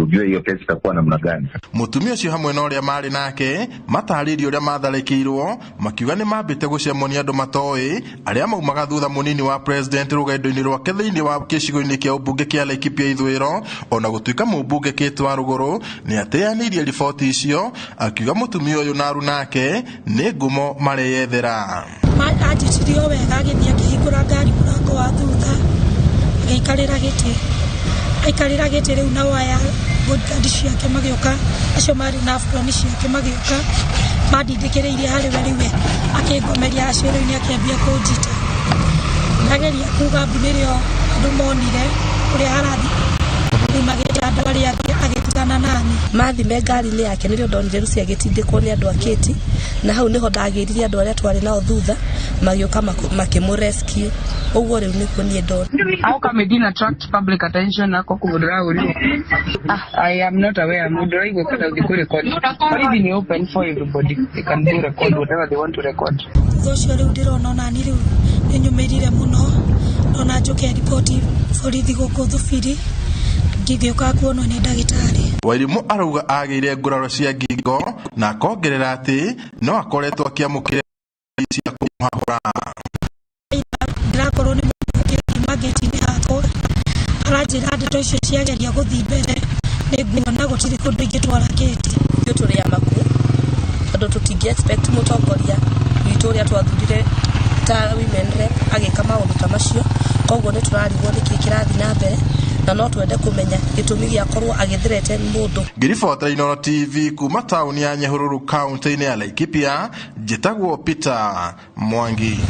tujue hiyo kesi itakuwa namna gani. Mutumia ucio hamwe na uria mari nake matariri uria matharikirwo makiuga ni mambite gucemonia andu matoi aria maumaga thutha munini wa president rugendo-ini rwake thiini wa gicigo-ini kia ubunge kia Laikipia ithwiro, ona gutuika mubunge Kitwa Ruguru ni ateanirie riboti icio, akiuga mutumia uyu na aru nake ni ngumo mareyethera. Ajitirio wega agithia kihingura ngari murango wa thutha aikarira giti riu na waya bodyguard ciake magioka acio mari na fulani ciake magioka mandindikiriire hari we riwe akingomeria acio riu ni akiambia kunjita ndageria kuga mbunirio andu monire uria harathi ni magita andu aria agitigana nani mathime ngari-ini yake nirio ndonire rucia agitindikwo ni andu akiti na hau niho ndagiririe andu aria twari nao thutha magioka makimurescue uguo riu nikuo nie ndo. How come it didn't attract public attention ako kudura uri? I am not aware. Mudura iko kada record. But it is open for everybody. They can do record whatever they want to record. Thosho riu ndirona nani riu ninyumirire muno nona njoke report borithi guku thubiri ngigioka kuonwo ni ndagitari. Wairimu arauga agire nguraro cia ngingo na akongerera ati no akoretwo akiamukire cia kumuhahura. Ndirakorwo ni mageti-ini hako aranjira ndeto icio ciageria guthii mbere ni nguona gutiri kundu ingitwara kiti yo turi ya maku tondu tutingi expect mutongoria witu uria twathurire ta women rep agika maundu ta macio, koguo ni turarigwo niki kirathi na mbere na no twende kumenya gitumi giakorwo agithirete mundu. Ngiribota Inooro TV kuma tauni ya Nyahururu county-ini ya Laikipia, njitagwo Peter Mwangi.